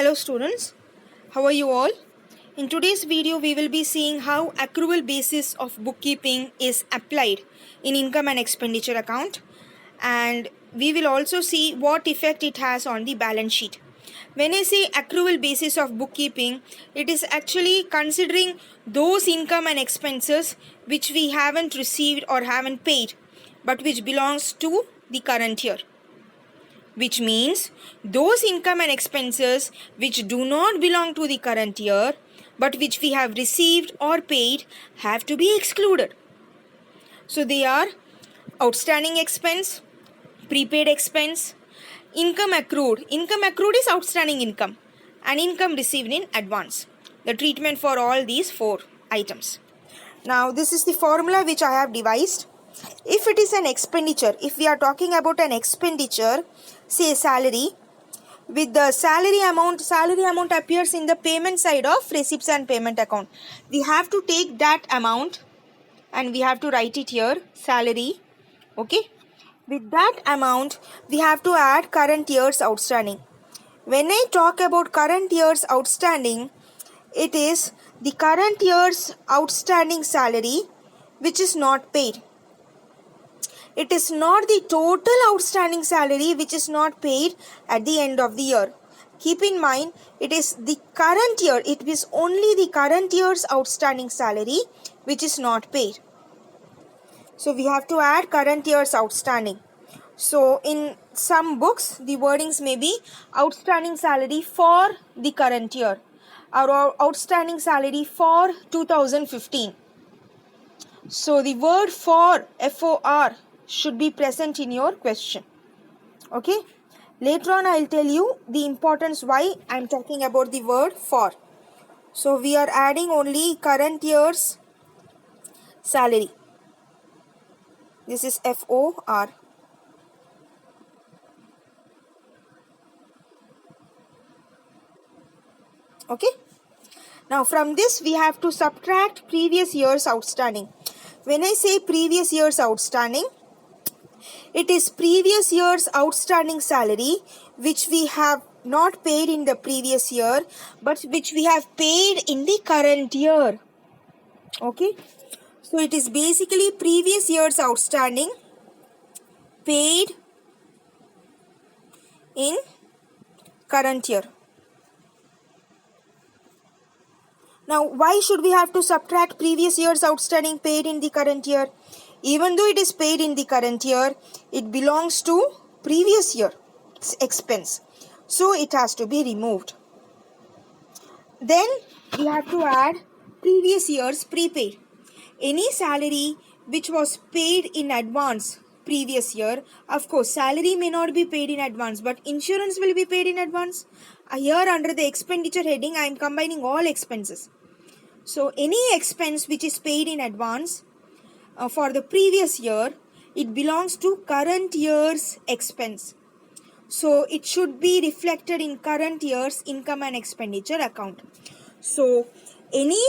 Hello students, how are you all? In today's video we will be seeing how accrual basis of bookkeeping is applied in income and expenditure account, and we will also see what effect it has on the balance sheet. When I say accrual basis of bookkeeping, it is actually considering those income and expenses which we haven't received or haven't paid but which belongs to the current year, which means those income and expenses which do not belong to the current year but which we have received or paid have to be excluded. So they are outstanding expense, prepaid expense, income accrued. Income accrued is outstanding income, and income received in advance. The treatment for all these four items. Now this is the formula which I have devised. If it is an expenditure, if we are talking about an expenditure, say salary, with the salary amount appears in the payment side of receipts and payment account. We have to take that amount and we have to write it here, salary. Okay. With that amount, we have to add current year's outstanding. When I talk about current year's outstanding, it is the current year's outstanding salary which is not paid. It is not the total outstanding salary which is not paid at the end of the year. Keep in mind, it is the current year, it is only the current year's outstanding salary which is not paid. So we have to add current year's outstanding. So in some books, the wordings may be outstanding salary for the current year or outstanding salary for 2015. So the word for, F-O-R, should be present in your question. Okay. Later on I will tell you the importance why I am talking about the word for. So we are adding only current year's salary. This is F-O-R. Okay. Now from this we have to subtract previous year's outstanding. When I say previous year's outstanding, it is previous year's outstanding salary which we have not paid in the previous year but which we have paid in the current year. Okay. So it is basically previous year's outstanding paid in current year. Now why should we have to subtract previous year's outstanding paid in the current year? Even though it is paid in the current year, it belongs to previous year's expense. So it has to be removed. Then we have to add previous year's prepaid. Any salary which was paid in advance previous year, of course salary may not be paid in advance but insurance will be paid in advance. Here under the expenditure heading I am combining all expenses. So any expense which is paid in advance for the previous year, it belongs to current year's expense. So it should be reflected in current year's income and expenditure account. So any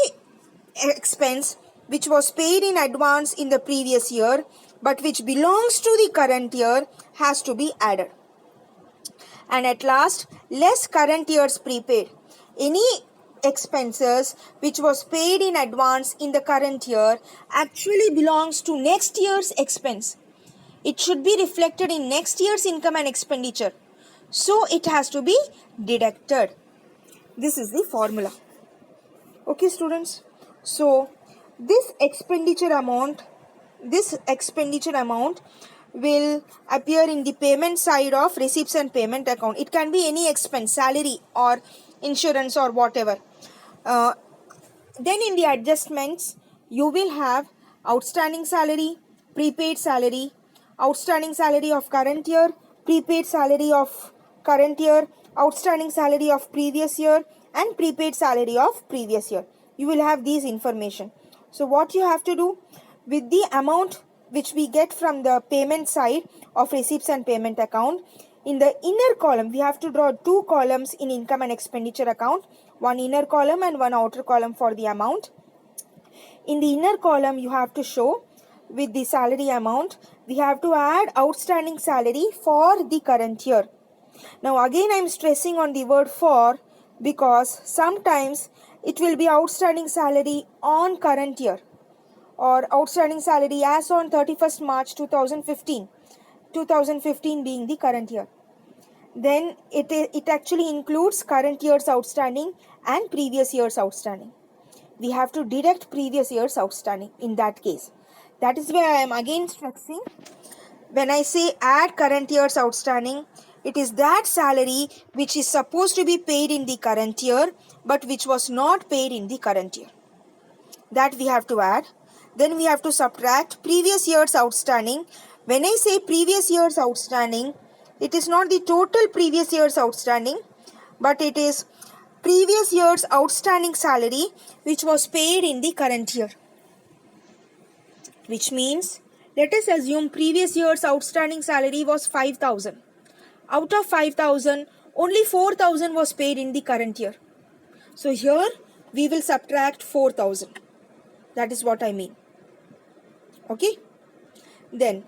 expense which was paid in advance in the previous year but which belongs to the current year has to be added. And at last, less current year's prepaid. Any expenses which was paid in advance in the current year actually belongs to next year's expense. It should be reflected in next year's income and expenditure. So it has to be deducted. This is the formula. Okay students. So this expenditure amount will appear in the payment side of receipts and payment account. It can be any expense, salary or insurance or whatever. Then in the adjustments, you will have outstanding salary, prepaid salary, outstanding salary of current year, prepaid salary of current year, outstanding salary of previous year and prepaid salary of previous year. You will have these information. So what you have to do with the amount which we get from the payment side of receipts and payment account, in the inner column we have to draw two columns in income and expenditure account, one inner column and one outer column for the amount. In the inner column you have to show with the salary amount, we have to add outstanding salary for the current year. Now again I am stressing on the word for because sometimes it will be outstanding salary on current year or outstanding salary as on 31st March 2015, 2015 being the current year. Then it actually includes current year's outstanding and previous year's outstanding. We have to deduct previous year's outstanding in that case. That is why I am again stressing, when I say add current year's outstanding, it is that salary which is supposed to be paid in the current year but which was not paid in the current year. That we have to add. Then we have to subtract previous year's outstanding. When I say previous year's outstanding, it is not the total previous year's outstanding, but it is previous year's outstanding salary which was paid in the current year. Which means, let us assume previous year's outstanding salary was 5,000. Out of 5,000, only 4,000 was paid in the current year. So here we will subtract 4,000. That is what I mean. Okay. Then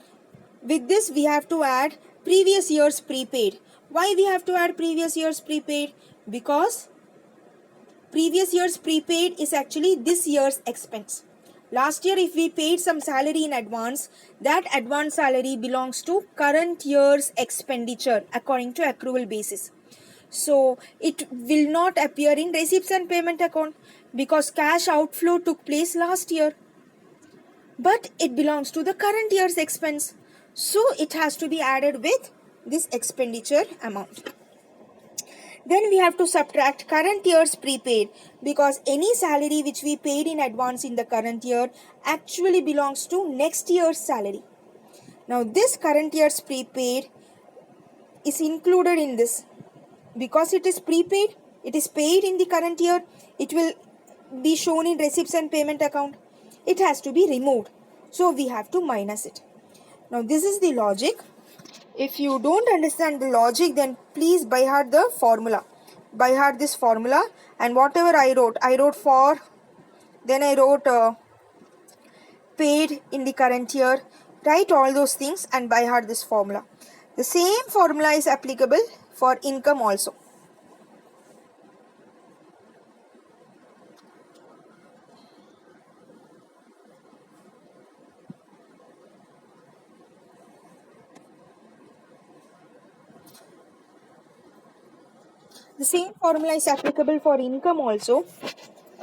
with this we have to add previous year's prepaid. Why we have to add previous year's prepaid? Because previous year's prepaid is actually this year's expense. Last year if we paid some salary in advance, that advance salary belongs to current year's expenditure according to accrual basis. So it will not appear in receipts and payment account because cash outflow took place last year. But it belongs to the current year's expense. So it has to be added with this expenditure amount. Then we have to subtract current year's prepaid because any salary which we paid in advance in the current year actually belongs to next year's salary. Now this current year's prepaid is included in this. Because it is prepaid, it is paid in the current year, it will be shown in receipts and payment account. It has to be removed. So we have to minus it. Now this is the logic. If you don't understand the logic, then please by heart the formula. By heart this formula, and whatever I wrote for, then I wrote paid in the current year. Write all those things and by heart this formula. The same formula is applicable for income also. The same formula is applicable for income also.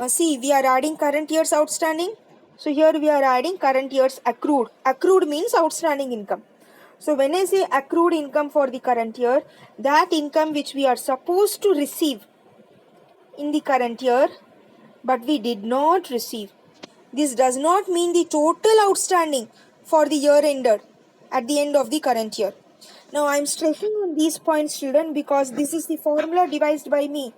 See, we are adding current year's outstanding. So here we are adding current year's accrued. Accrued means outstanding income. So when I say accrued income for the current year, that income which we are supposed to receive in the current year, but we did not receive. This does not mean the total outstanding for the year ended at the end of the current year. Now I am stressing on these points, children, because this is the formula devised by me.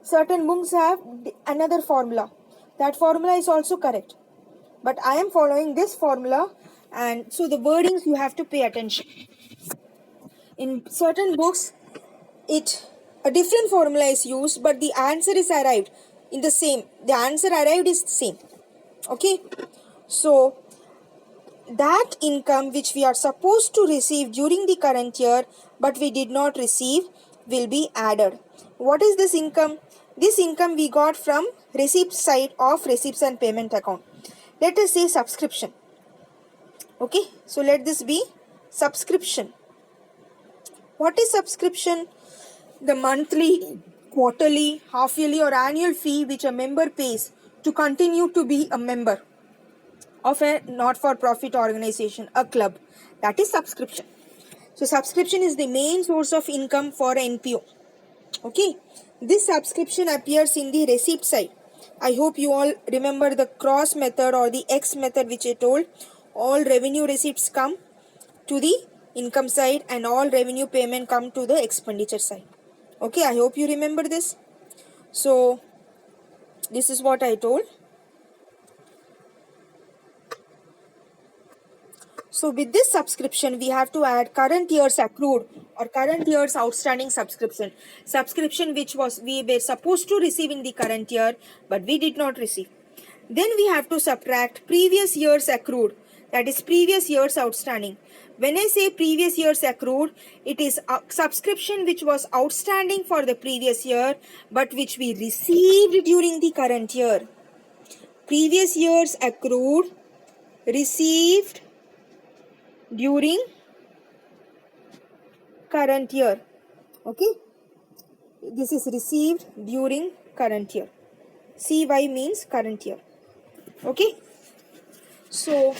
Certain books have another formula. That formula is also correct. But I am following this formula, and so the wordings you have to pay attention. In certain books, a different formula is used, but the answer is arrived in the same. The answer arrived is the same. Okay. So that income which we are supposed to receive during the current year but we did not receive will be added. What is this income? This income we got from receipt side of receipts and payment account. Let us say subscription. Okay, so let this be subscription. What is subscription? The monthly, quarterly, half yearly or annual fee which a member pays to continue to be a member of a not-for-profit organization, a club. That is subscription. So subscription is the main source of income for NPO. Okay. This subscription appears in the receipt side. I hope you all remember the cross method or the X method which I told. All revenue receipts come to the income side and all revenue payment come to the expenditure side. Okay, I hope you remember this. So this is what I told. So with this subscription, we have to add current year's accrued or current year's outstanding subscription. Subscription which we were supposed to receive in the current year, but we did not receive. Then we have to subtract previous year's accrued. that is previous year's outstanding. When I say previous year's accrued, it is a subscription which was outstanding for the previous year but which we received during the current year. Previous year's accrued, received during current year. Okay, this is received during current year. CY means current year. Okay, so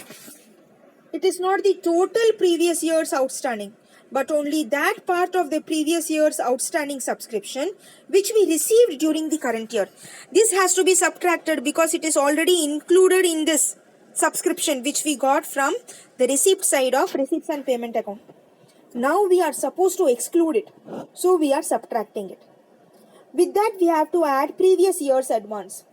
it is not the total previous year's outstanding, but only that part of the previous year's outstanding subscription which we received during the current year. This has to be subtracted because it is already included in this subscription which we got from the receipt side of receipts and payment account. Now we are supposed to exclude it, so we are subtracting it. With that, we have to add previous year's advance.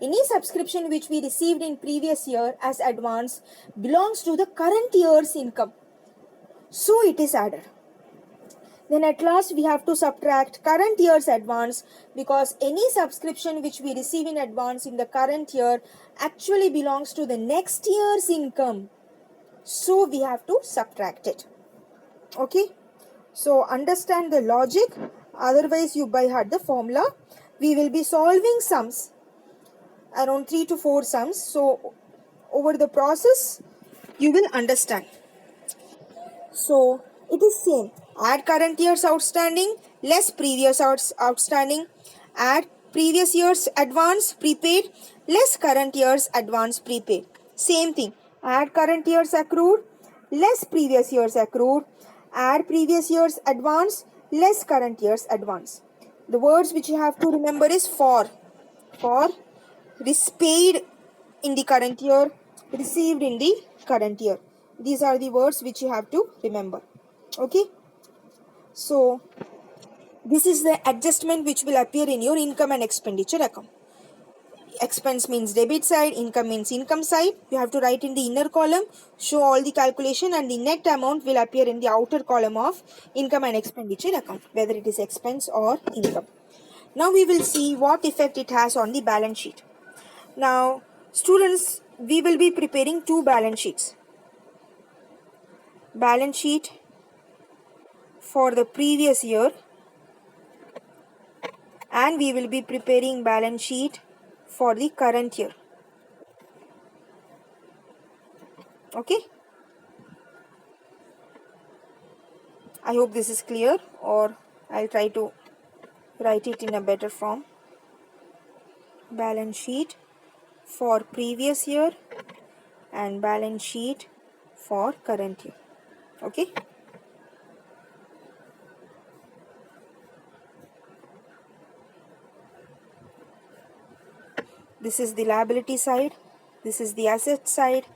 Any subscription which we received in previous year as advance belongs to the current year's income, so it is added. Then at last we have to subtract current year's advance because any subscription which we receive in advance in the current year actually belongs to the next year's income, so we have to subtract it. Okay, so understand the logic, otherwise you by heart the formula. We will be solving sums, around 3 to 4 sums, so over the process you will understand. So it is same, add current year's outstanding less previous outstanding, add previous year's advance prepaid less current year's advance prepaid. Same thing, add current year's accrued less previous year's accrued, add previous year's advance less current year's advance. The words which you have to remember is for paid in the current year, received in the current year. These are the words which you have to remember. Okay, so this is the adjustment which will appear in your income and expenditure account. Expense means debit side, income means income side. You have to write in the inner column, show all the calculation, and the net amount will appear in the outer column of income and expenditure account, whether it is expense or income. Now we will see what effect it has on the balance sheet. Now students, we will be preparing two balance sheets. Balance sheet for the previous year and we will be preparing balance sheet for the current year. Okay, I hope this is clear, or I'll try to write it in a better form. Balance sheet for previous year and balance sheet for current year. Okay, this is the liability side, this is the asset side,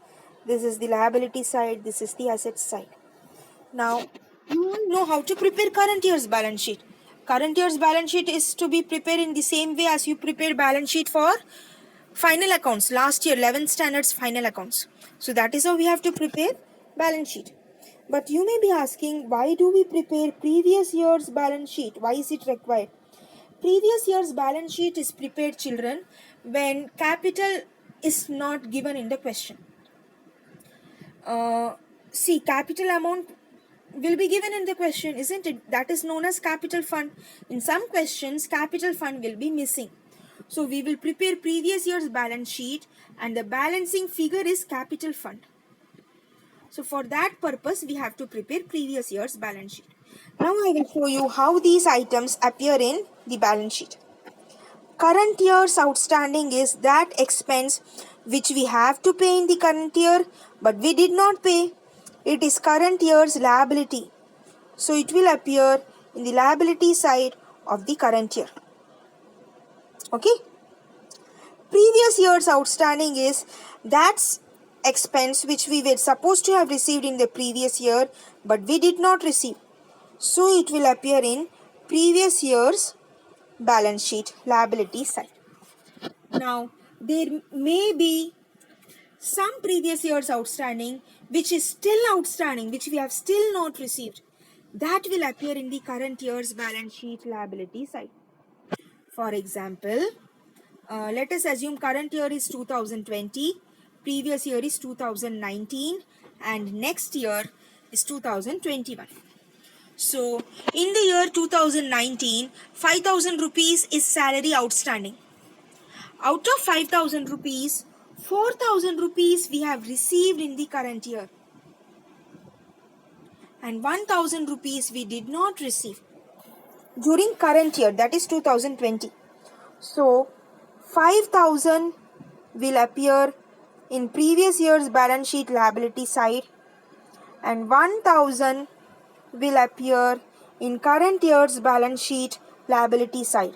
this is the liability side, this is the asset side. Now you all know how to prepare current year's balance sheet. Current year's balance sheet is to be prepared in the same way as you prepare balance sheet for final accounts, last year 11th standards final accounts. So that is how we have to prepare balance sheet. But you may be asking, why do we prepare previous year's balance sheet? Why is it required? Previous year's balance sheet is prepared, children, when capital is not given in the question. See, capital amount will be given in the question, isn't it? That is known as capital fund. In some questions, capital fund will be missing. So we will prepare previous year's balance sheet and the balancing figure is capital fund. So for that purpose, we have to prepare previous year's balance sheet. Now I will show you how these items appear in the balance sheet. Current year's outstanding is that expense which we have to pay in the current year but we did not pay. It is current year's liability. So it will appear in the liability side of the current year. Okay. Previous year's outstanding is that expense which we were supposed to have received in the previous year but we did not receive. So it will appear in previous year's balance sheet, liability side. Now there may be some previous year's outstanding which is still outstanding, which we have still not received. That will appear in the current year's balance sheet, liability side. For example, let us assume current year is 2020. previous year is 2019 and next year is 2021. So in the year 2019, 5,000 rupees is salary outstanding. Out of 5,000 rupees, 4,000 rupees we have received in the current year and 1,000 rupees we did not receive during current year, that is 2020. So 5,000 will appear in previous year's balance sheet liability side and 1,000 will appear in current year's balance sheet liability side,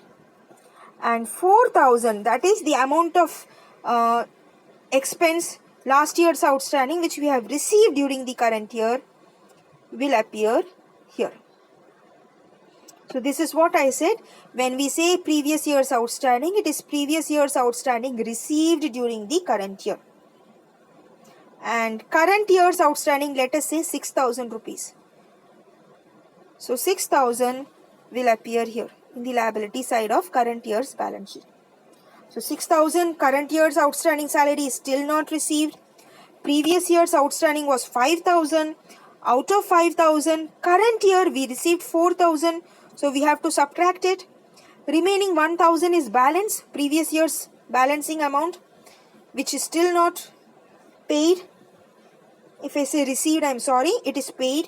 and 4,000, that is the amount of expense last year's outstanding which we have received during the current year, will appear here. So this is what I said. When we say previous year's outstanding, it is previous year's outstanding received during the current year. And current year's outstanding, let us say 6,000 rupees. So 6,000 will appear here in the liability side of current year's balance sheet. So 6,000 current year's outstanding salary is still not received. Previous year's outstanding was 5,000. Out of 5,000, current year we received 4,000. So we have to subtract it. Remaining 1,000 is balance, previous year's balancing amount, which is still not paid. If I say received, I am sorry, it is paid,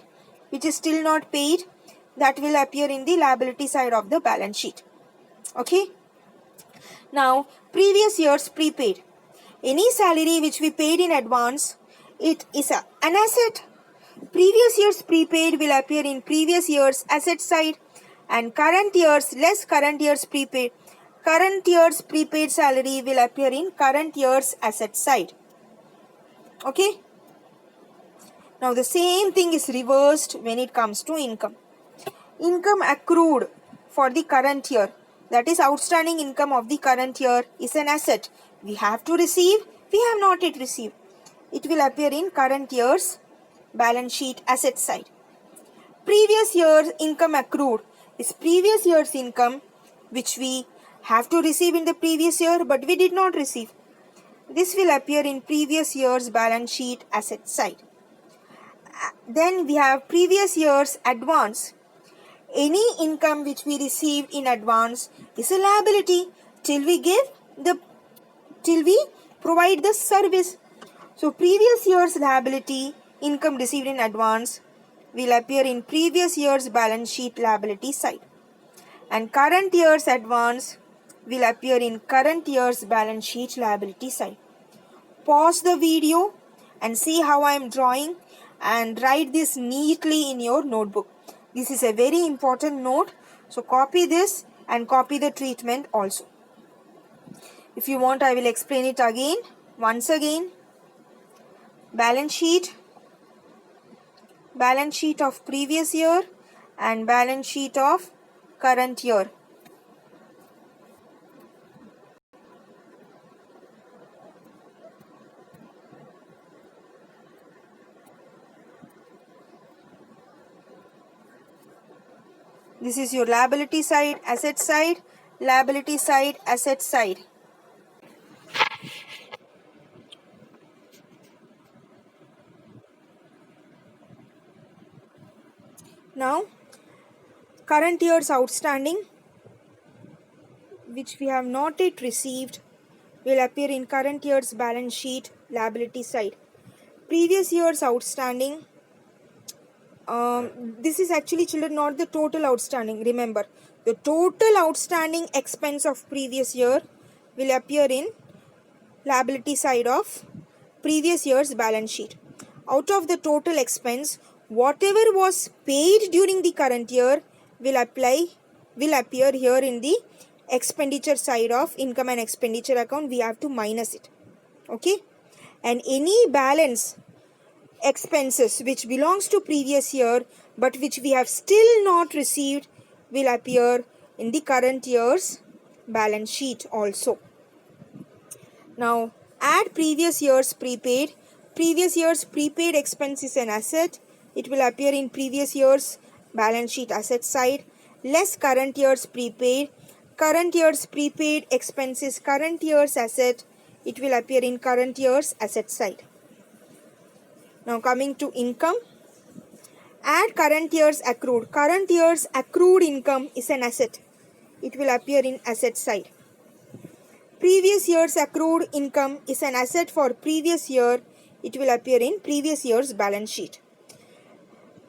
which is still not paid. That will appear in the liability side of the balance sheet. Okay. Now, previous year's prepaid. Any salary which we paid in advance, it is an asset. Previous year's prepaid will appear in previous year's asset side, and current year's less current year's prepaid. Current year's prepaid salary will appear in current year's asset side. Okay. Now, the same thing is reversed when it comes to income. Income accrued for the current year, that is outstanding income of the current year, is an asset. We have to receive, we have not yet received. It will appear in current year's balance sheet asset side. Previous year's income accrued is previous year's income which we have to receive in the previous year but we did not receive. This will appear in previous year's balance sheet asset side. Then we have previous year's advance. Any income which we received in advance is a liability till we provide the service. So previous year's liability, income received in advance, will appear in previous year's balance sheet liability side, and current year's advance will appear in current year's balance sheet liability side. Pause the video and see how I am drawing and write this neatly in your notebook. This is a very important note, so copy this and copy the treatment also. If you want, I will explain it again. Once again, balance sheet of previous year and balance sheet of current year. This is your liability side, asset side, liability side, asset side. Now, current year's outstanding, which we have not yet received, will appear in current year's balance sheet liability side. Previous year's outstanding, this is actually, children, not the total outstanding. Remember, the total outstanding expense of previous year will appear in liability side of previous year's balance sheet. Out of the total expense, whatever was paid during the current year will appear here in the expenditure side of income and expenditure account. We have to minus it. Okay. And any balance expenses which belongs to previous year but which we have still not received will appear in the current year's balance sheet also. Now, add previous year's prepaid. Previous year's prepaid expense is an asset. It will appear in previous year's balance sheet asset side. Less current year's prepaid. Current year's prepaid expense is current year's asset. it will appear in current year's asset side. Now coming to income, add current year's accrued. Current year's accrued income is an asset. It will appear in asset side. Previous year's accrued income is an asset for previous year. It will appear in previous year's balance sheet.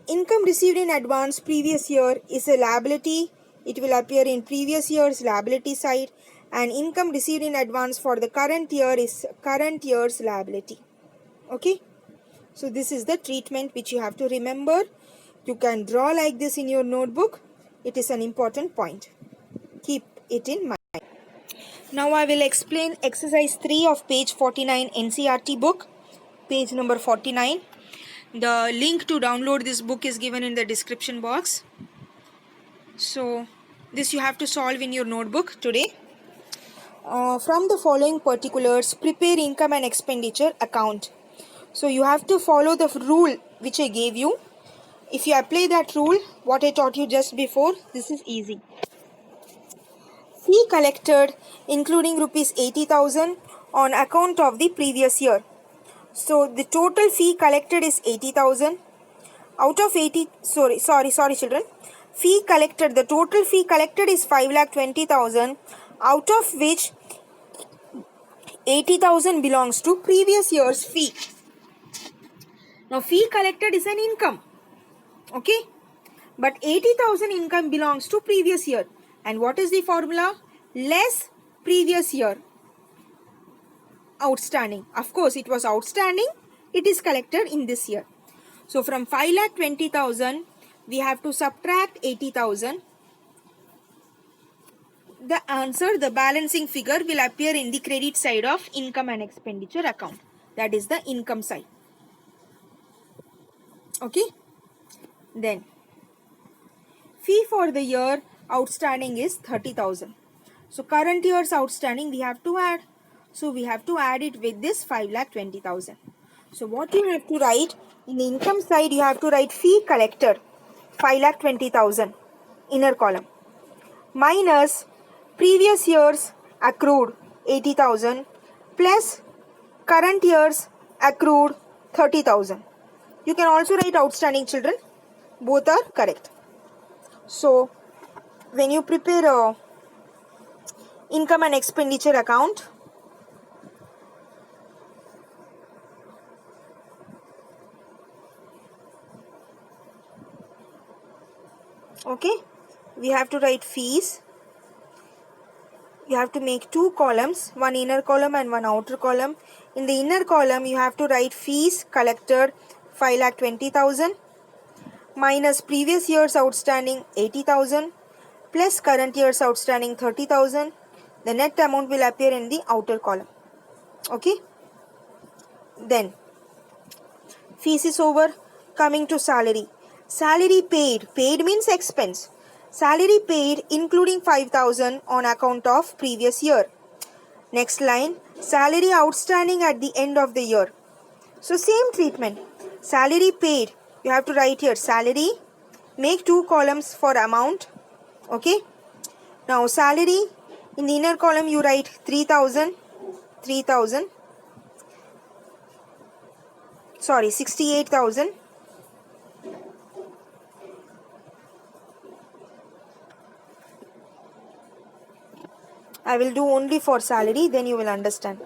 Income received in advance previous year is a liability. It will appear in previous year's liability side. And income received in advance for the current year is current year's liability. Okay. So this is the treatment which you have to remember. You can draw like this in your notebook. It is an important point. Keep it in mind. Now I will explain exercise 3 of page 49 NCERT book, page number 49. The link to download this book is given in the description box. So this you have to solve in your notebook today. From the following particulars, prepare income and expenditure account. So you have to follow the rule which I gave you. If you apply that rule, what I taught you just before, this is easy. Fee collected including rupees 80,000 on account of the previous year. So the total fee collected is 80,000. Out of 80, sorry children. Fee collected, the total fee collected is 5,20,000, out of which 80,000 belongs to previous year's fee. Now fee collected is an income. Okay. But 80,000 income belongs to previous year. And what is the formula? Less previous year outstanding. Of course, it was outstanding. It is collected in this year. So from 5,20,000, we have to subtract 80,000. The answer, the balancing figure will appear in the credit side of income and expenditure account. That is the income side. Okay. Then fee for the year outstanding is 30,000. So current year's outstanding we have to add. So we have to add it with this 5,20,000. So what you have to write in the income side, you have to write fee collected 5,20,000 inner column minus previous year's accrued 80,000 plus current year's accrued 30,000. You can also write outstanding, children. Both are correct. So when you prepare a income and expenditure account, okay, we have to write fees. You have to make two columns, one inner column and one outer column. In the inner column, you have to write fees collected 5,20,000 minus previous year's outstanding 80,000 plus current year's outstanding 30,000. The net amount will appear in the outer column. Okay. Then fees is over. Coming to salary. Salary paid. Paid means expense. Salary paid including 5,000 on account of previous year. Next line. Salary outstanding at the end of the year. So same treatment. Salary paid. You have to write here salary. Make two columns for amount. Okay. Now salary. In the inner column you write 3,000. 68,000. I will do only for salary, then you will understand.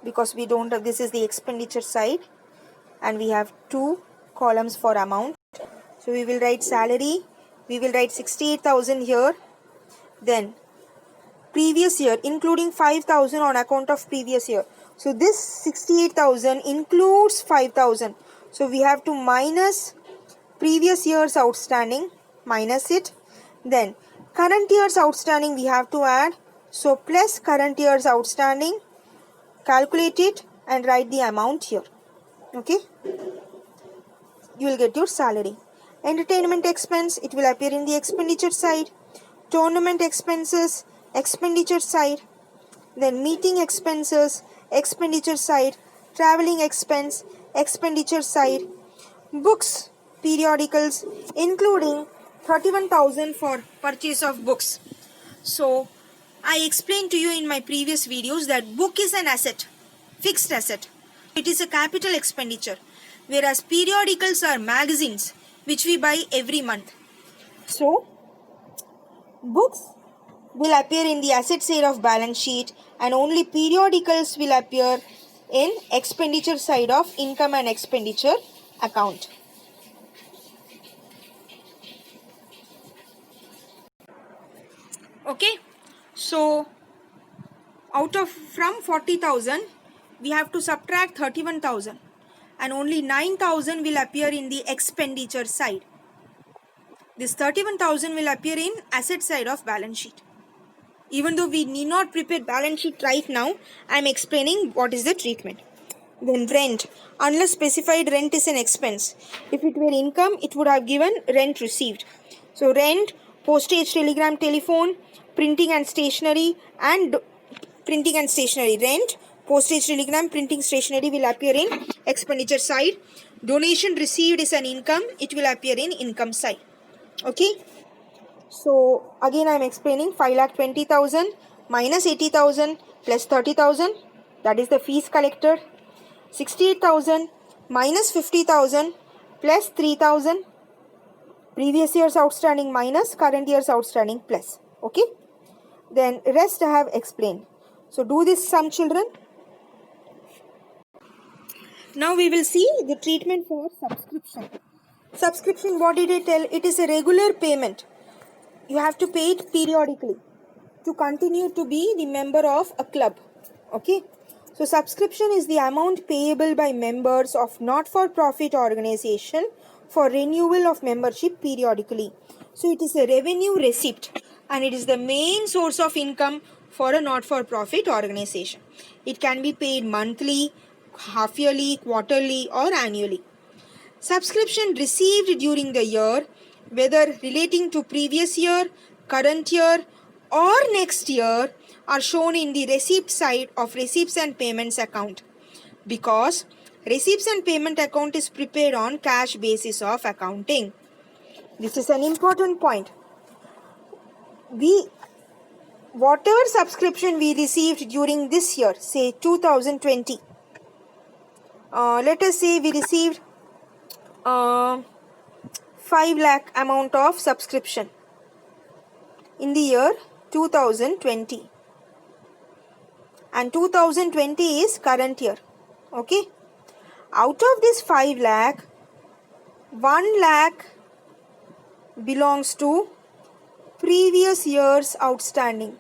Because we don't have, this is the expenditure side and we have two columns for amount. So we will write salary, we will write 68,000 here. Then previous year including 5,000 on account of previous year. So this 68,000 includes 5,000. So we have to minus previous year's outstanding, minus it. Then current year's outstanding we have to add. So plus current year's outstanding, calculate it and write the amount here. Okay. You will get your salary. Entertainment expense, it will appear in the expenditure side. Tournament expenses, expenditure side. Then meeting expenses, expenditure side. Traveling expense, expenditure side. Books, periodicals, including 31,000 for purchase of books. So I explained to you in my previous videos that book is an asset, fixed asset. It is a capital expenditure, whereas periodicals are magazines which we buy every month. So, books will appear in the asset side of balance sheet and only periodicals will appear in expenditure side of income and expenditure account. Okay, so from 40,000 we have to subtract 31,000 and only 9,000 will appear in the expenditure side. This 31,000 will appear in asset side of balance sheet. Even though we need not prepare balance sheet right now, I am explaining what is the treatment. Then rent, unless specified, rent is an expense. If it were income, it would have given rent received. So rent, postage, telegram, telephone, printing and stationery, rent, postage, telegram, printing, stationery will appear in expenditure side. Donation received is an income, it will appear in income side. Okay. So again I am explaining 5,20,000 minus 80,000 plus 30,000, that is the fees collected. 68,000 minus 50,000 plus 3,000, previous year's outstanding minus current year's outstanding plus. Okay. Then rest I have explained. So do this sum, children. Now we will see the treatment for subscription. Subscription, what did I tell? It is a regular payment. You have to pay it periodically to continue to be the member of a club. Okay. So subscription is the amount payable by members of not-for-profit organization for renewal of membership periodically. So it is a revenue receipt and it is the main source of income for a not-for-profit organization. It can be paid monthly, half-yearly, quarterly or annually. Subscription received during the year, whether relating to previous year, current year or next year, are shown in the receipt side of receipts and payments account, because receipts and payment account is prepared on cash basis of accounting. This is an important point. Whatever subscription we received during this year, say 2020, let us say we received 5 lakh amount of subscription in the year 2020, and 2020 is current year. Okay. Out of this 5 lakh, 1 lakh belongs to previous year's outstanding.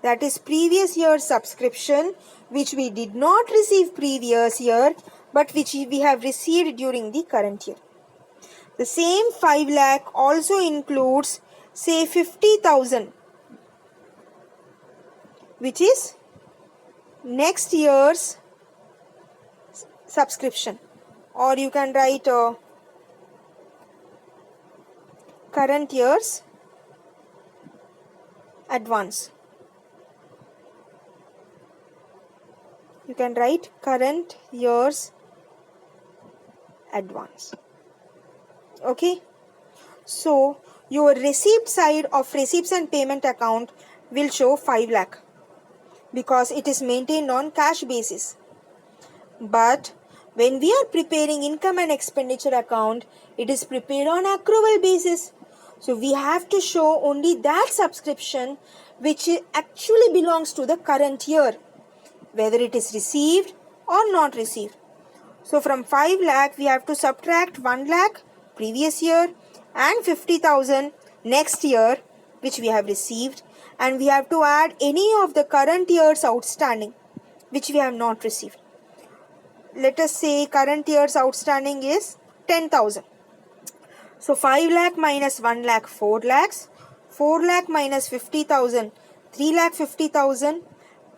That is previous year's subscription which we did not receive previous year but which we have received during the current year. The same 5 lakh also includes say 50,000 which is next year's subscription, or you can write current year's advance. You can write current year's advance. Okay. So your receipt side of receipts and payment account will show 5 lakh because it is maintained on cash basis. But when we are preparing income and expenditure account, it is prepared on accrual basis. So we have to show only that subscription which actually belongs to the current year, whether it is received or not received. So from 5 lakh we have to subtract 1 lakh previous year and 50,000 next year which we have received, and we have to add any of the current year's outstanding which we have not received. Let us say current year's outstanding is 10,000. So 5 lakh minus 1 lakh, 4 lakhs. 4 lakh minus 50,000, 3 lakh 50,000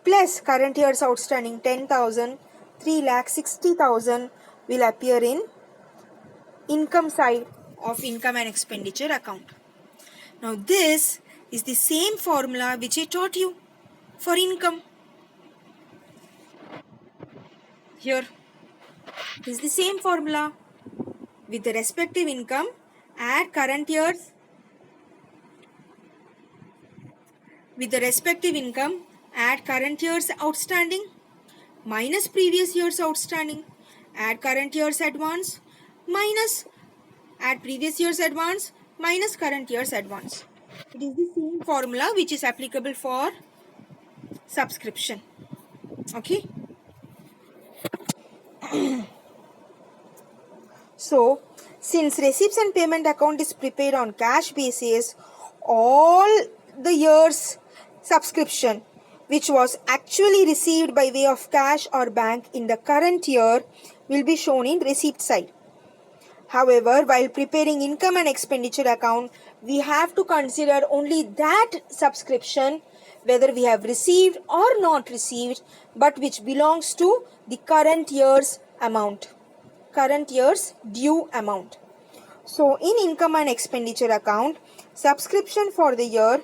plus current year's outstanding 10,000, 3 lakh 60,000 will appear in income side of income and expenditure account. Now this is the same formula which I taught you for income. Here is the same formula. With the respective income, add current year's With the respective income, add current year's outstanding minus previous year's outstanding. Add current year's advance minus add previous year's advance minus current year's advance. It is the same formula which is applicable for subscription. Okay. So, since receipts and payment account is prepared on cash basis, all the year's subscription which was actually received by way of cash or bank in the current year will be shown in receipt side. However, while preparing income and expenditure account, we have to consider only that subscription whether we have received or not received, but which belongs to the current year's amount, current year's due amount. So, in income and expenditure account, subscription for the year,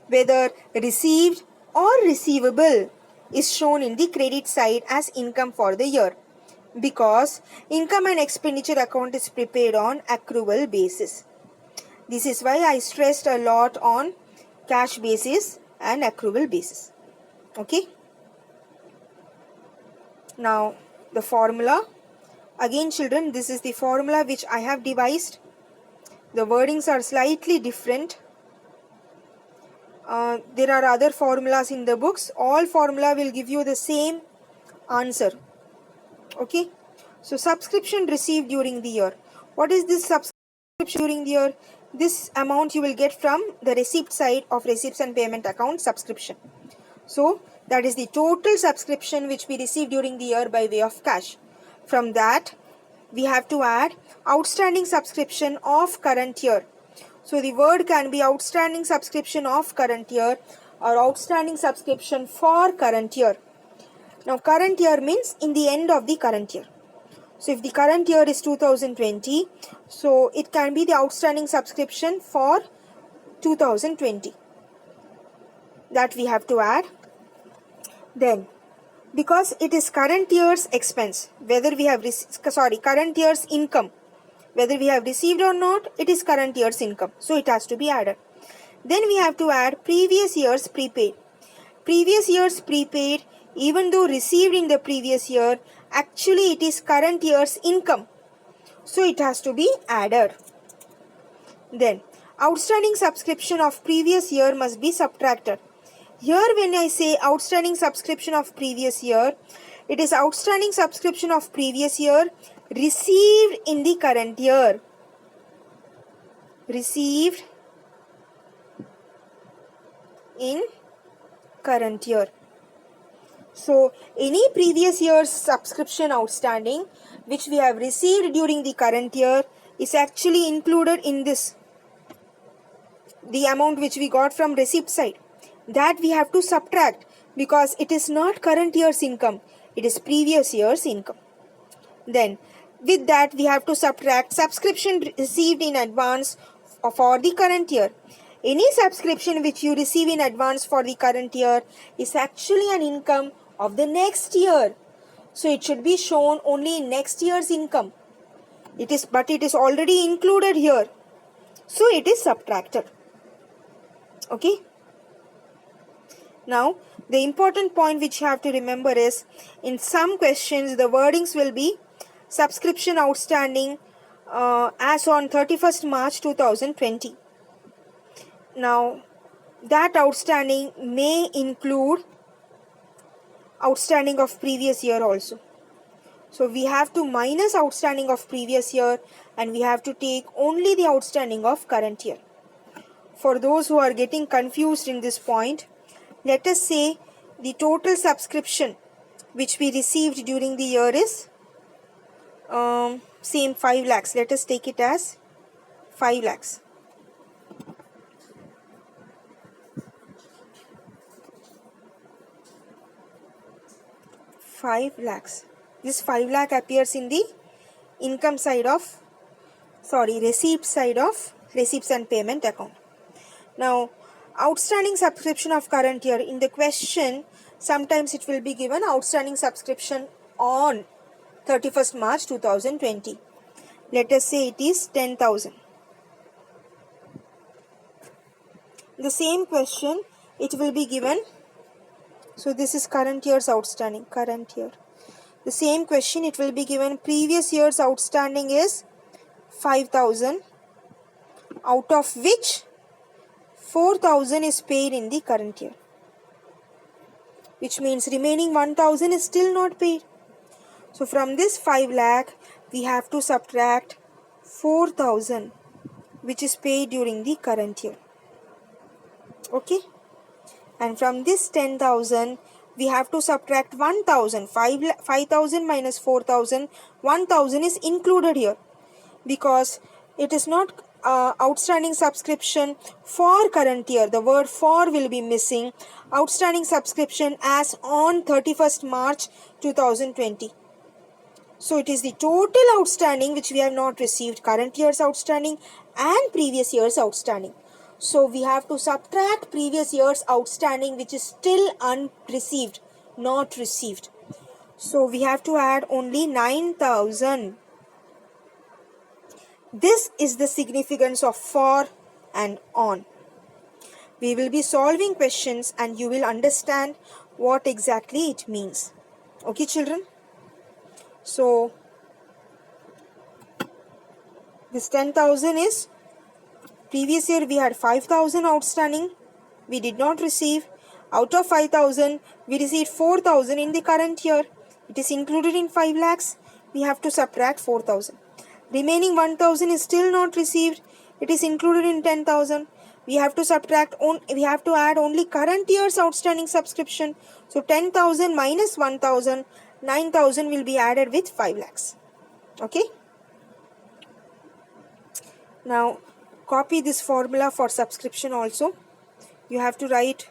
whether received or receivable, is shown in the credit side as income for the year, because income and expenditure account is prepared on accrual basis. This is why I stressed a lot on cash basis and accrual basis. Okay. Now the formula. Again children, this is the formula which I have devised. The wordings are slightly different. There are other formulas in the books. All formula will give you the same answer. Okay. So subscription received during the year. What is this subscription during the year? This amount you will get from the receipt side of receipts and payment account subscription. So that is the total subscription which we received during the year by way of cash. From that we have to add outstanding subscription of current year. So the word can be outstanding subscription of current year or outstanding subscription for current year. Now current year means in the end of the current year. So if the current year is 2020, so it can be the outstanding subscription for 2020. That we have to add. Then because it is current year's expense, whether we have current year's income, whether we have received or not, it is current year's income. So it has to be added. Then we have to add previous year's prepaid. Previous year's prepaid, even though received in the previous year, actually it is current year's income. So it has to be added. Then outstanding subscription of previous year must be subtracted. Here when I say outstanding subscription of previous year, it is outstanding subscription of previous year received in the current year. Received in current year. So any previous year's subscription outstanding which we have received during the current year is actually included in this, the amount which we got from receipt side. That we have to subtract because it is not current year's income, it is previous year's income. Then with that we have to subtract subscription received in advance for the current year. Any subscription which you receive in advance for the current year is actually an income of the next year. So it should be shown only in next year's income. But it is already included here. So it is subtracted. Okay. Now the important point which you have to remember is, in some questions the wordings will be subscription outstanding as on 31st March 2020. Now that outstanding may include outstanding of previous year also. So we have to minus outstanding of previous year and we have to take only the outstanding of current year. For those who are getting confused in this point, let us say the total subscription which we received during the year is same 5 lakhs. Let us take it as 5 lakhs. This 5 lakh appears in the income side of, receipt side of receipts and payment account. Now outstanding subscription of current year, in the question sometimes it will be given outstanding subscription on 31st March 2020. Let us say it is 10,000. The same question it will be given. So this is current year's outstanding, current year. The same question, it will be given previous year's outstanding is 5,000, out of which 4,000 is paid in the current year, which means remaining 1,000 is still not paid. So from this 5 lakh, we have to subtract 4,000, which is paid during the current year. Okay? And from this 10,000, we have to subtract 1,000. 5,000 minus 4,000, 1,000 is included here, because it is not outstanding subscription for current year. The word for will be missing. Outstanding subscription as on 31st March 2020. So it is the total outstanding which we have not received, current year's outstanding and previous year's outstanding. So we have to subtract previous year's outstanding, which is still unreceived, not received. So we have to add only 9,000. This is the significance of for and on. We will be solving questions and you will understand what exactly it means. Okay, children? So this 10,000 is, previous year we had 5,000 outstanding, we did not receive. Out of 5,000, we received 4,000 in the current year. It is included in 5 lakhs. We have to subtract 4,000. Remaining 1,000 is still not received. It is included in 10,000. We have to subtract, we have to add only current year's outstanding subscription. So 10,000 minus 1,000, 9,000 will be added with 5 lakhs. Okay. Now copy this formula for subscription also. You have to write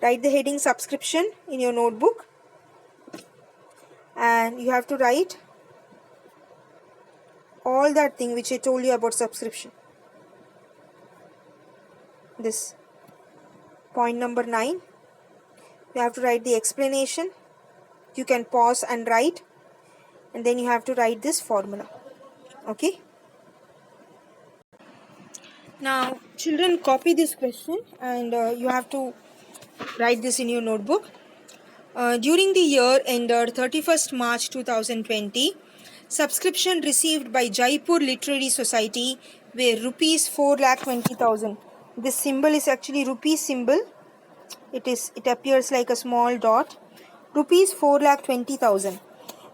the heading subscription in your notebook, and you have to write all that thing which I told you about subscription. This point number 9, you have to write the explanation. You can pause and write, and then you have to write this formula. Okay. Now children, copy this question and you have to write this in your notebook. During the year ended 31st March 2020, subscription received by Jaipur Literary Society were rupees 4,20,000. This symbol is actually rupee symbol. It appears like a small dot. Rupees 4,20,000.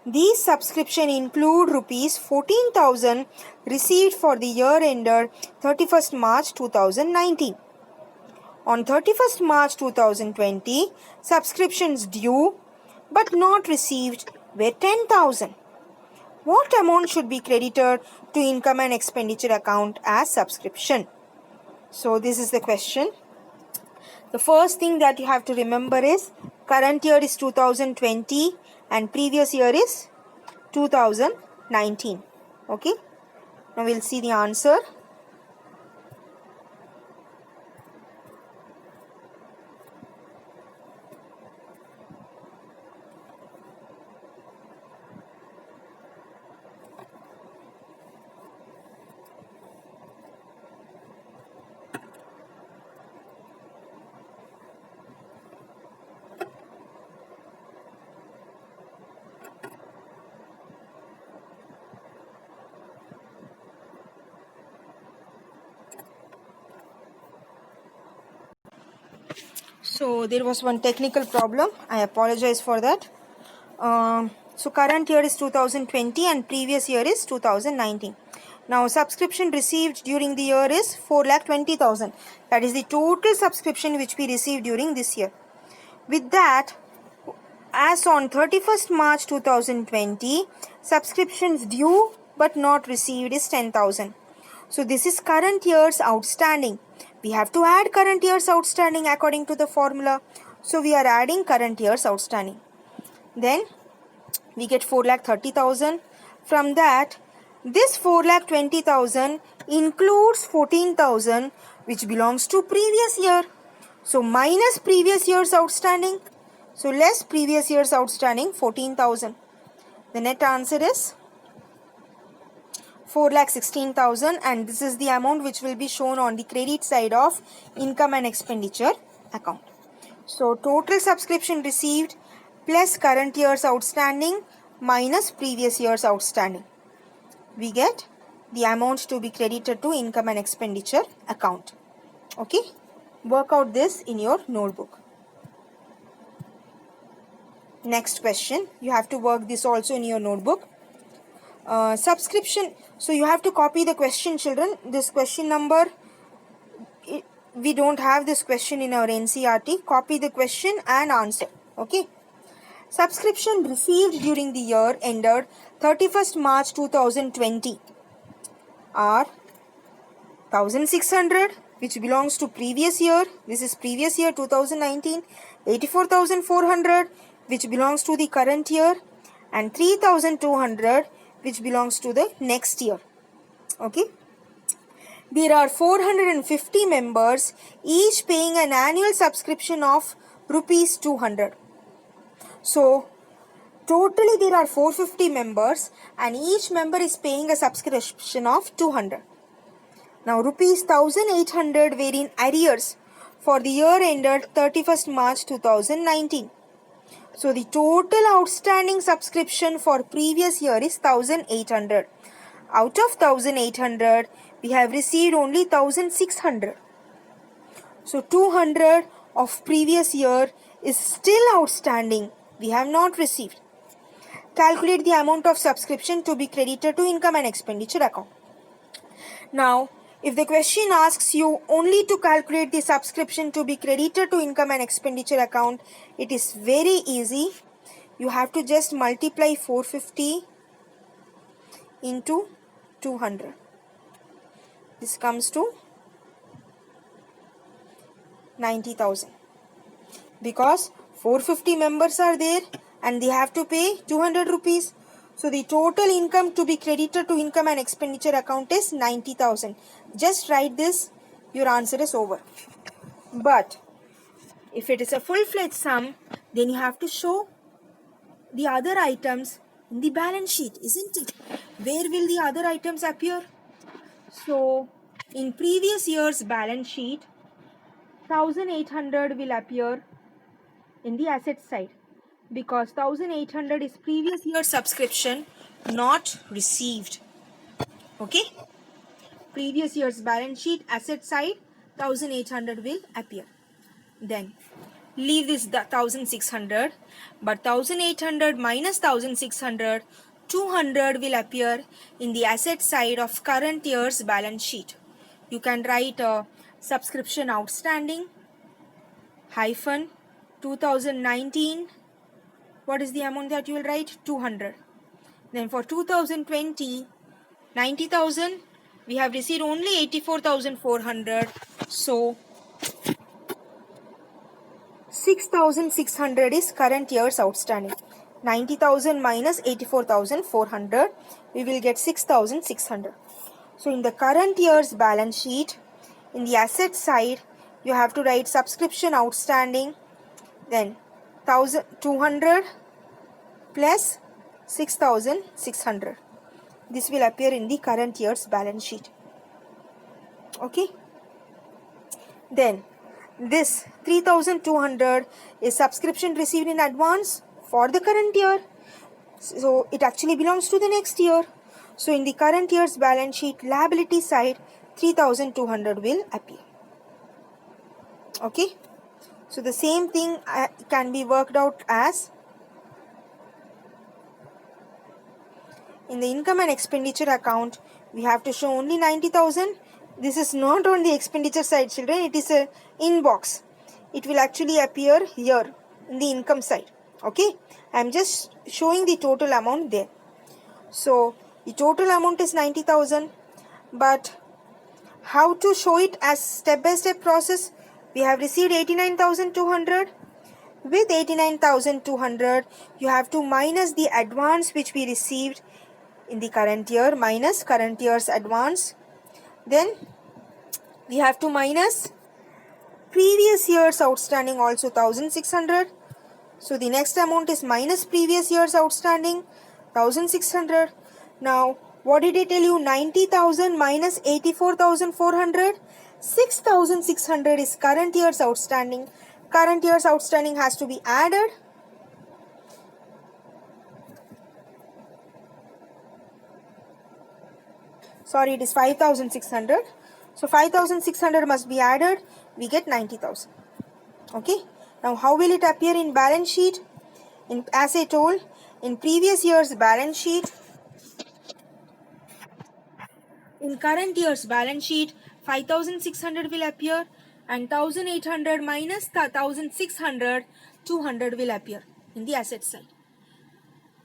These subscription include rupees 14,000 received for the year ended 31st March 2019. On 31st March 2020, subscriptions due but not received were 10,000. What amount should be credited to income and expenditure account as subscription? So this is the question. The first thing that you have to remember is current year is 2020 and previous year is 2019. Okay. Now we'll see the answer. So there was one technical problem. I apologize for that. So current year is 2020 and previous year is 2019. Now subscription received during the year is 4,20,000. That is the total subscription which we received during this year. With that, as on 31st March 2020, subscriptions due but not received is 10,000. So this is current year's outstanding. We have to add current year's outstanding according to the formula. So we are adding current year's outstanding. Then we get 4,30,000. From that, this 4,20,000 includes 14,000 which belongs to previous year. So minus previous year's outstanding. So less previous year's outstanding, 14,000. The net answer is 4,16,000, and this is the amount which will be shown on the credit side of income and expenditure account. So total subscription received plus current year's outstanding minus previous year's outstanding. We get the amount to be credited to income and expenditure account. Okay, work out this in your notebook. Next question, you have to work this also in your notebook. Subscription, so you have to copy the question, children. This question number, we don't have this question in our NCERT. Copy the question and answer. Okay. Subscription received during the year ended 31st March 2020 are 1600, which belongs to previous year. This is previous year 2019. 84,400, which belongs to the current year, and 3,200, which belongs to the next year. Okay. There are 450 members, each paying an annual subscription of rupees 200. So totally there are 450 members and each member is paying a subscription of 200. Now rupees 1800 were in arrears for the year ended 31st March 2019. So the total outstanding subscription for previous year is 1800. Out of 1800, we have received only 1600. So 200 of previous year is still outstanding. We have not received. Calculate the amount of subscription to be credited to income and expenditure account. Now, if the question asks you only to calculate the subscription to be credited to income and expenditure account, it is very easy. You have to just multiply 450 into 200. This comes to 90,000. Because 450 members are there and they have to pay 200 rupees. So the total income to be credited to income and expenditure account is 90,000. Just write this, your answer is over. But if it is a full-fledged sum, then you have to show the other items in the balance sheet, isn't it? Where will the other items appear? So in previous year's balance sheet, 1800 will appear in the asset side, because 1800 is previous year subscription not received. Okay, previous year's balance sheet asset side 1800 will appear. Then leave this 1600, but 1800 minus 1600, 200 will appear in the asset side of current year's balance sheet. You can write a subscription outstanding hyphen 2019. What is the amount that you will write? 200. Then for 2020, 90,000, we have received only 84,400. So 6,600 is current year's outstanding. 90,000 minus 84,400, we will get 6,600. So in the current year's balance sheet, in the asset side, you have to write subscription outstanding, then 200 plus 6,600. This will appear in the current year's balance sheet. Okay. Then this 3,200 is subscription received in advance for the current year. So it actually belongs to the next year. So in the current year's balance sheet liability side, 3,200 will appear. Okay. So the same thing can be worked out as in the income and expenditure account. We have to show only 90,000. This is not on the expenditure side, children. It is a inbox. It will actually appear here in the income side. Okay. I am just showing the total amount there. So the total amount is 90,000. But how to show it as step-by-step process? We have received 89,200. With 89,200, you have to minus the advance which we received in the current year minus current year's advance. Then we have to minus previous year's outstanding also 1,600. So the next amount is minus previous year's outstanding 1,600. Now what did I tell you? 90,000 minus 84,400. 6,600 is current year's outstanding Current year's outstanding has to be added. Sorry, it is 5,600. So 5,600 must be added. We get 90,000. Okay. Now how will it appear in balance sheet? As I told, in previous year's balance sheet, in current year's balance sheet, 5,600 will appear, and 1,800 minus 1,600, 200 will appear in the asset side.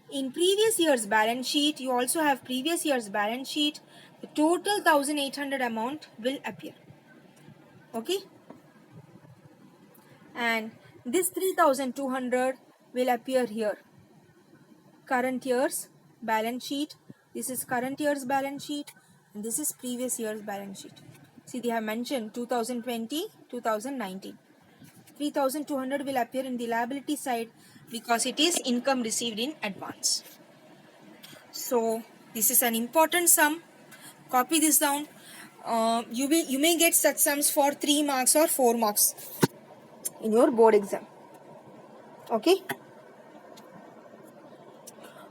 In previous year's balance sheet, you also have previous year's balance sheet. The total 1,800 amount will appear. Okay. And this 3,200 will appear here. Current year's balance sheet. This is current year's balance sheet, and this is previous year's balance sheet. See, they have mentioned 2020, 2019. 3,200 will appear in the liability side because it is income received in advance. So this is an important sum. Copy this down. You may get such sums for 3 marks or 4 marks in your board exam. Okay.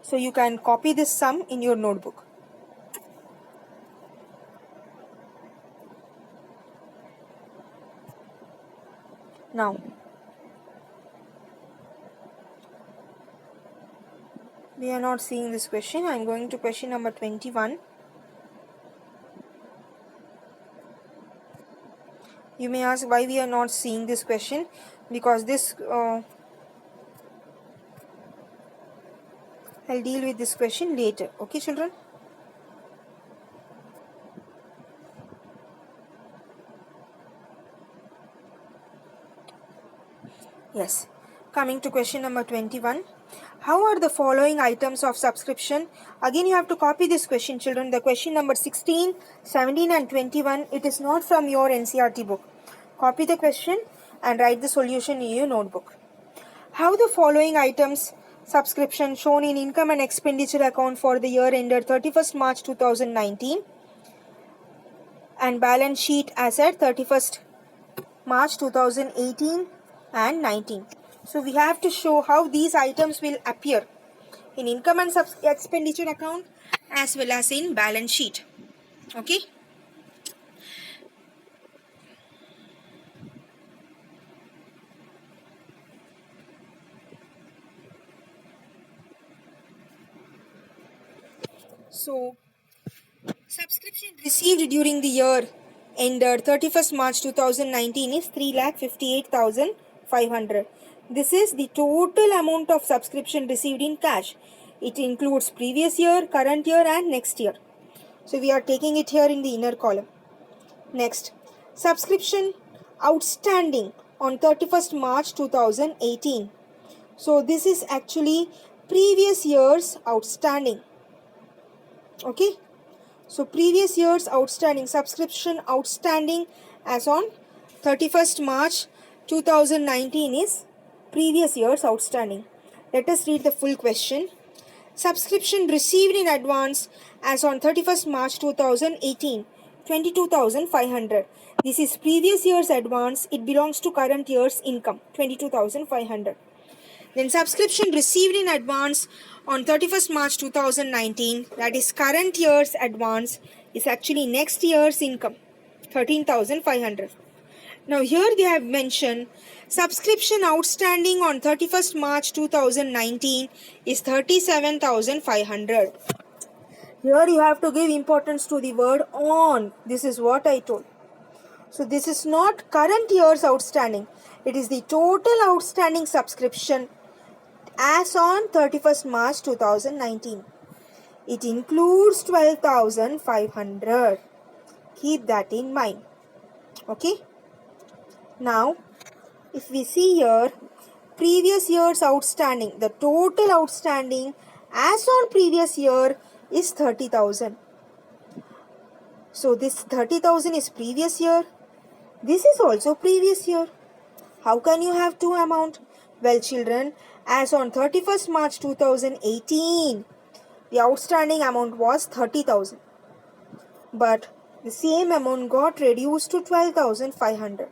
So you can copy this sum in your notebook. Now, we are not seeing this question. I am going to question number 21. You may ask why we are not seeing this question, because this I'll deal with this question later. Okay, children? Yes. Coming to question number 21. How are the following items of subscription? Again, you have to copy this question, children. The question number 16, 17 and 21. It is not from your NCERT book. Copy the question and write the solution in your notebook. How the following items subscription shown in income and expenditure account for the year ended 31st March 2019 and balance sheet as at 31st March 2018 and 19. So we have to show how these items will appear in income and expenditure account as well as in balance sheet. Okay. So, subscription received during the year ended 31st March 2019 is 3,58,500. This is the total amount of subscription received in cash. It includes previous year, current year and next year. So, we are taking it here in the inner column. Next, subscription outstanding on 31st March 2018. So, this is actually previous year's outstanding. Okay. So previous year's outstanding, subscription outstanding as on 31st March 2019 is previous year's outstanding. Let us read the full question. Subscription received in advance as on 31st March 2018, 22,500. This is previous year's advance. It belongs to current year's income, 22,500. Then subscription received in advance on 31st March 2019, that is current year's advance, is actually next year's income, 13,500. Now here they have mentioned subscription outstanding on 31st March 2019 is 37,500. Here you have to give importance to the word on. This is what I told. So this is not current year's outstanding. It is the total outstanding subscription as on 31st March 2019. It includes 12,500. Keep that in mind. Okay. Now, if we see here, previous year's outstanding, the total outstanding as on previous year is 30,000. So this 30,000 is previous year. This is also previous year. How can you have two amount? Well, children, as on 31st March 2018, the outstanding amount was 30,000. But the same amount got reduced to 12,500.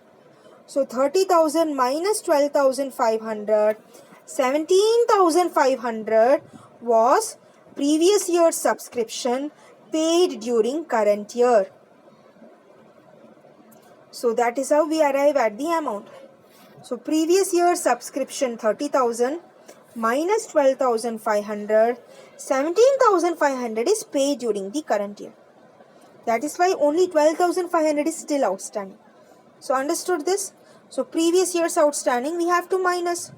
So 30,000 minus 12,500, 17,500 was previous year's subscription paid during current year. So that is how we arrive at the amount. So previous year's subscription 30,000 minus 12,500, 17,500 is paid during the current year. That is why only 12,500 is still outstanding. So understood this? So previous year's outstanding we have to minus.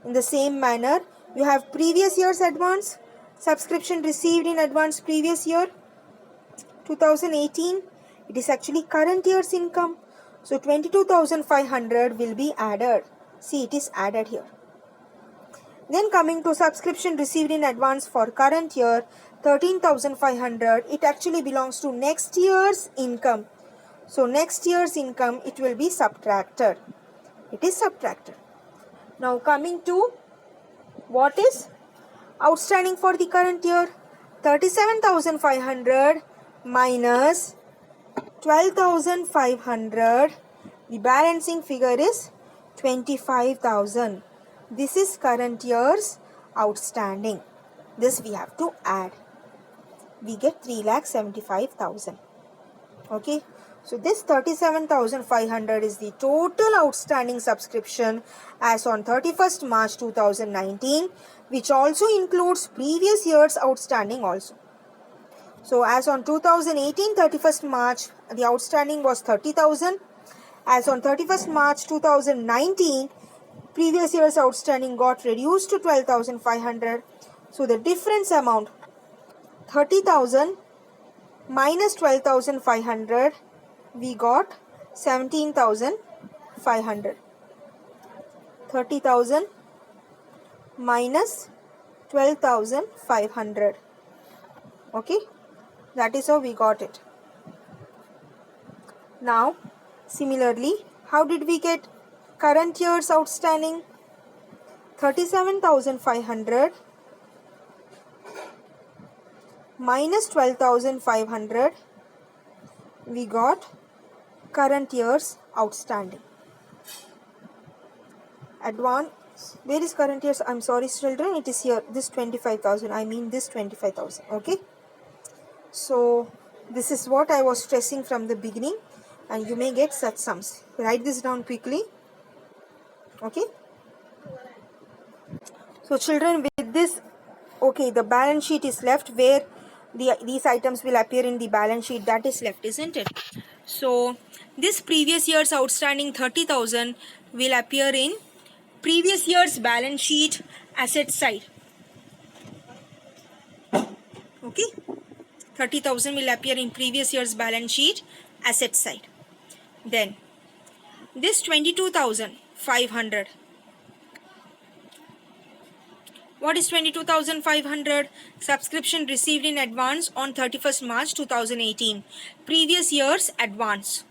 In the same manner, you have previous year's advance, subscription received in advance previous year, 2018. It is actually current year's income. So 22,500 will be added. See, it is added here. Then coming to subscription received in advance for current year, 13,500. It actually belongs to next year's income. So next year's income, it will be subtracted. It is subtracted. Now coming to what is outstanding for the current year, 37,500 minus 12,500. The balancing figure is 25,000. This is current year's outstanding. This we have to add. We get 3,75,000. Okay. So this 37,500 is the total outstanding subscription as on 31st March 2019, which also includes previous year's outstanding also. So as on 2018 31st March, the outstanding was 30,000. As on 31st March 2019, previous year's outstanding got reduced to 12,500. So the difference amount 30,000 minus 12,500, we got 17,500. 30,000 minus 12,500. Okay, that is how we got it. Now similarly, how did we get current year's outstanding? 37,500 minus 12,500, we got current year's outstanding. Advance, where is current year's? I'm sorry children, it is here, this 25,000, I mean this 25,000. Okay, so this is what I was stressing from the beginning, and you may get such sums. Write this down quickly. Okay, so children, with this, okay, the balance sheet is left where these items will appear in the balance sheet. That is left, isn't it? So this previous year's outstanding 30,000 will appear in previous year's balance sheet asset side. Okay, 30,000 will appear in previous year's balance sheet asset side. Then this 22,500. What is 22,500? Subscription received in advance on 31st March 2018. Previous year's advance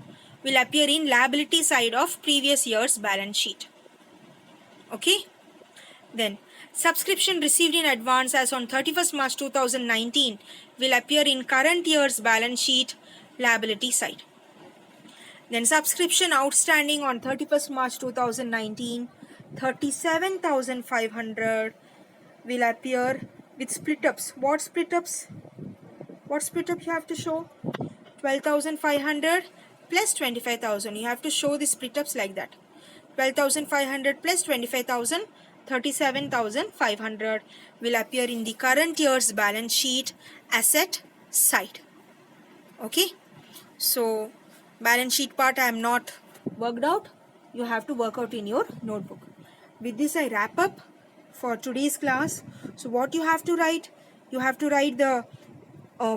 will appear in liability side of previous year's balance sheet. Okay. Then subscription received in advance as on 31st March 2019 will appear in current year's balance sheet liability side. Then subscription outstanding on 31st March 2019, 37,500 will appear with split ups. What split ups? What split up you have to show? 12,500 plus 25,000. You have to show the split ups like that. 12,500 plus 25,000, 37,500 will appear in the current year's balance sheet asset side. Okay. So balance sheet part I am not worked out. You have to work out in your notebook. With this I wrap up for today's class. So what you have to write? You have to write the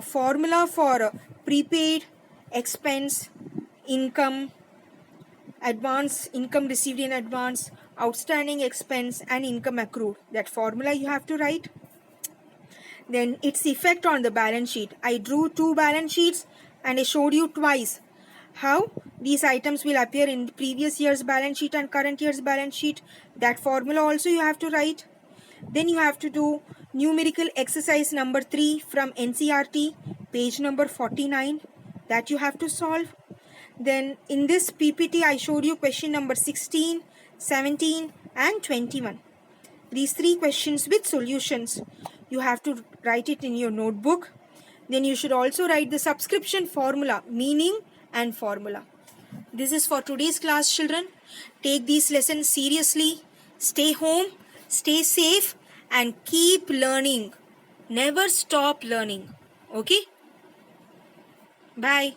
formula for prepaid, expense, income, advance, income received in advance, outstanding expense and income accrued. That formula you have to write. Then its effect on the balance sheet. I drew two balance sheets and I showed you twice how these items will appear in previous year's balance sheet and current year's balance sheet. That formula also you have to write. Then you have to do numerical exercise number 3 from NCERT, page number 49. That you have to solve. Then in this PPT, I showed you question number 16, 17 and 21. These 3 questions with solutions. You have to write it in your notebook. Then you should also write the subscription formula, meaning and formula. This is for today's class, children. Take these lessons seriously. Stay home, stay safe and keep learning. Never stop learning. Okay? Bye.